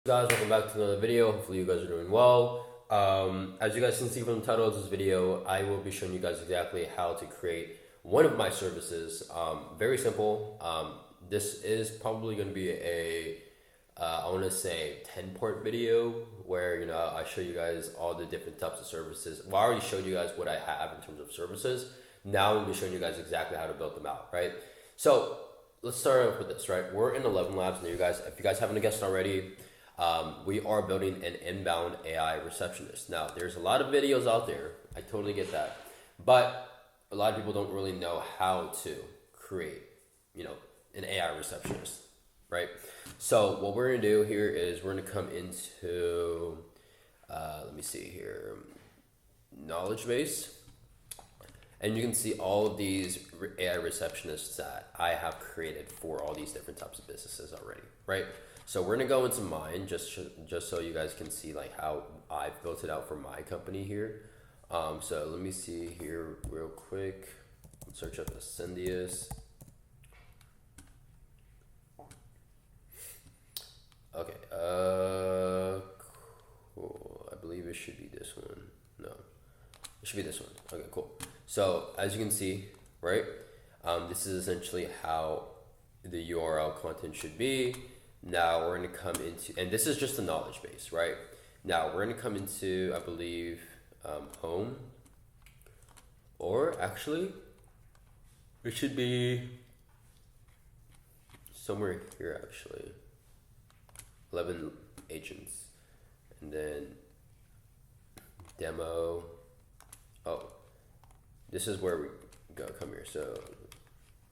Guys, welcome back to another video. Hopefully you guys are doing well. As you guys can see from the title of this video, I will be showing you guys exactly how to create one of my services. Very simple. This is probably going to be I want to say 10-part video where I show you guys all the different types of services. Well, I already showed you guys what I have in terms of services. Now I'm going to be showing you guys exactly how to build them out, right? So let's start off with this, right? We're in 11 Labs, and if you guys haven't guessed already, we are building an inbound AI receptionist. Now, there's a lot of videos out there. I totally get that. But a lot of people don't really know how to create, an AI receptionist, right? So what we're going to do here is we're going to come into, let me see here, knowledge base. And you can see all of these AI receptionists that I have created for all these different types of businesses already, right? So we're gonna go into mine just so you guys can see like how I've built it out for my company here. So let me see here real quick. Search up Ascendius. Okay. Cool. I believe it should be this one. No, it should be this one. Okay, cool. So as you can see, right, this is essentially how the URL content should be. Now we're going to come into, and this is just the knowledge base, right? Now we're going to come into, I believe, home, or actually, it should be somewhere here actually. 11 agents, and then demo. Oh, this is where we go. Come here. So,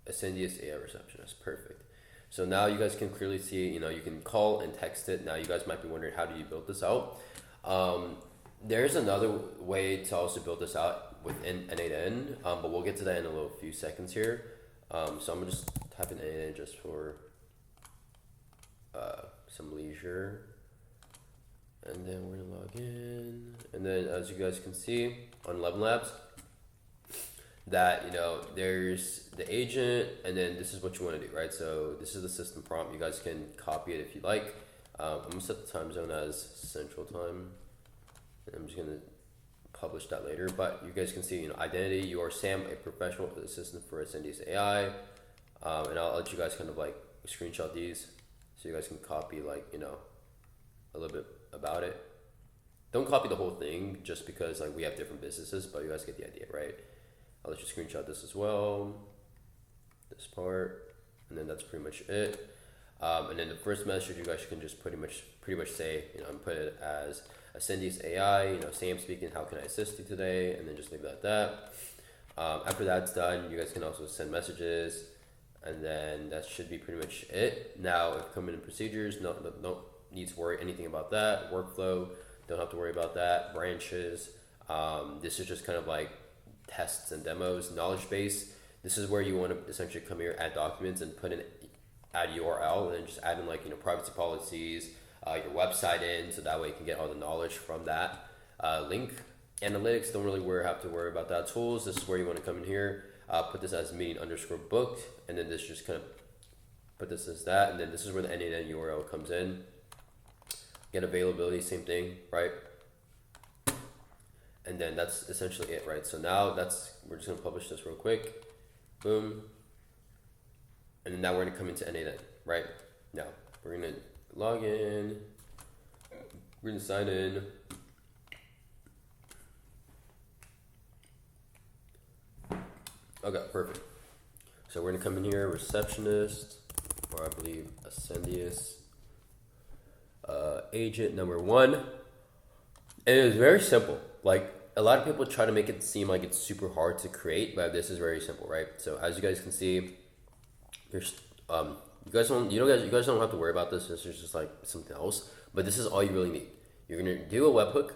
Ascendius AI receptionist, perfect. So now you guys can clearly see, you can call and text it. Now you guys might be wondering, how do you build this out? There's another way to also build this out within N8N, but we'll get to that in a few seconds here. So I'm gonna just type in N8N just for some leisure. And then we're gonna log in. And then as you guys can see on 11 Labs, that there's the agent, and then this is what you want to do, right? So this is the system prompt. You guys can copy it if you like. I'm gonna set the time zone as Central Time, and I'm just gonna publish that later. But you guys can see, identity. You are Sam, a professional assistant for Ascendius AI, and I'll let you guys kind of like screenshot these so you guys can copy a little bit about it. Don't copy the whole thing just because we have different businesses, but you guys get the idea, right? I'll let you screenshot this as well, this part, and then that's pretty much it. And then the first message, you guys can just pretty much say, and put it as Ascendius AI, Sam speaking, how can I assist you today? And then just leave it at that. After that's done, you guys can also send messages, and then that should be pretty much it. Now, if coming in procedures, no need to worry anything about that. Workflow, don't have to worry about that. Branches, this is just kind of like tests and demos. Knowledge base, this is where you want to essentially come here, add documents, and add URL, and then just add in privacy policies, your website in, so that way you can get all the knowledge from that link. Analytics, don't really have to worry about that. Tools, this is where you want to come in here, put this as meeting underscore booked, and then this just kind of put this as that, and then this is where the N8N URL comes in. Get availability, same thing, right? And then that's essentially it, right? So now we're just gonna publish this real quick, boom. And then now we're gonna come into N8N, right? Now we're gonna log in, we're gonna sign in. Okay, perfect. So we're gonna come in here, receptionist, or I believe Ascendius, agent number 1. And it is very simple. A lot of people try to make it seem like it's super hard to create, but this is very simple, right? So as you guys can see, there's you guys don't have to worry about this. This is just like something else, but this is all you really need. You're gonna do a webhook.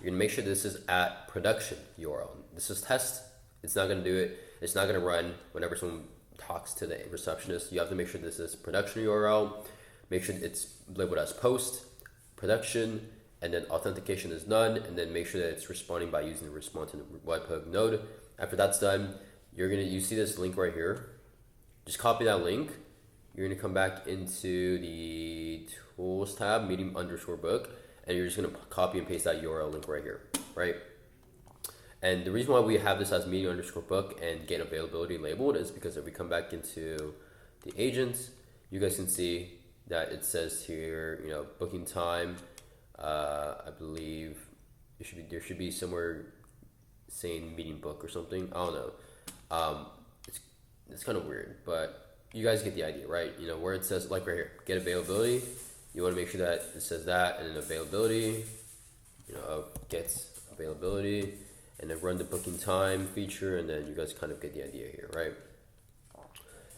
You're gonna make sure this is at production URL. This is test. It's not gonna do it. It's not gonna run whenever someone talks to the receptionist. You have to make sure this is production URL. Make sure it's labeled as post, production, and then authentication is none, and then make sure that it's responding by using the response in the webhook node. After that's done, you see this link right here. Just copy that link, you're gonna come back into the tools tab, medium underscore book, and you're just gonna copy and paste that URL link right here, right? And the reason why we have this as medium underscore book and get availability labeled is because if we come back into the agents, you guys can see that it says here, you know, booking time. I believe there should be somewhere saying meeting book or something. I don't know. It's kind of weird, but you guys get the idea, right? You know, where it says, like right here, get availability, you want to make sure that it says that, and then availability, you know, of gets availability, and then run the booking time feature, and then you guys kind of get the idea here, right?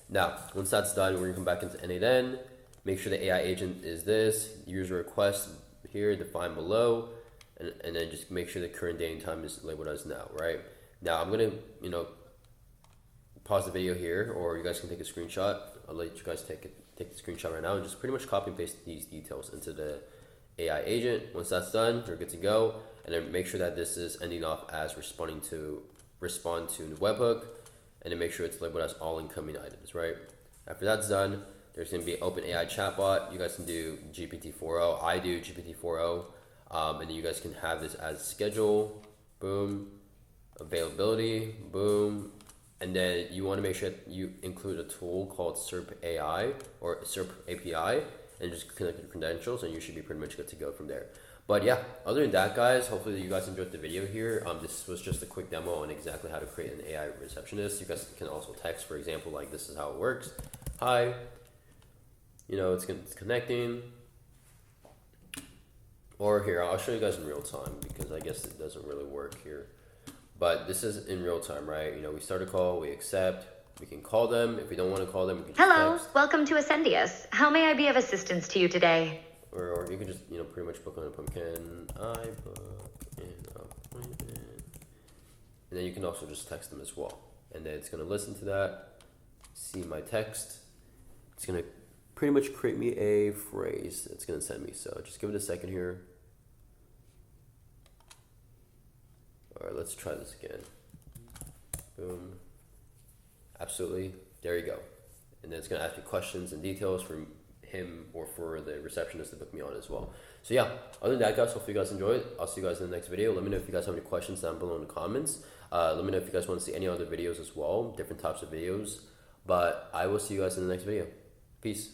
Now, once that's done, we're gonna come back into N8N, make sure the AI agent is this, user request here, define below, and then just make sure the current day and time is labeled as now, right? Now, I'm gonna, you know, pause the video here, or you guys can take a screenshot. I'll let you guys take the screenshot right now and just pretty much copy and paste these details into the AI agent. Once that's done, you're good to go. And then make sure that this is ending off as respond to the webhook, and then make sure it's labeled as all incoming items, right? After that's done, there's gonna be an open AI chatbot. You guys can do GPT-4o. I do GPT-4o, and then you guys can have this as schedule, boom, availability, boom. And then you want to make sure you include a tool called SERP AI or SERP API and just connect your credentials, and you should be pretty much good to go from there. But yeah, other than that, guys, hopefully you guys enjoyed the video here. This was just a quick demo on exactly how to create an AI receptionist. You guys can also text, for example, like this is how it works. Hi, you know, it's connecting. Or here, I'll show you guys in real time because I guess it doesn't really work here. But this is in real time, right? You know, we start a call, we accept, we can call them. If we don't want to call them, we can just Hello, text. welcome to Ascendius. How may I be of assistance to you today? Or you can just, you know, pretty much book an appointment. I book an appointment. And then you can also just text them as well. And then it's going to listen to that, see my text. It's going to pretty much create me a phrase it's going to send me. So just give it a second here. All right, let's try this again. Boom. Absolutely. There you go. And then it's going to ask me questions and details from him or for the receptionist to book me on as well. So yeah, other than that, guys, hopefully you guys enjoyed. I'll see you guys in the next video. Let me know if you guys have any questions down below in the comments. Let me know if you guys want to see any other videos as well, different types of videos. But I will see you guys in the next video. Peace.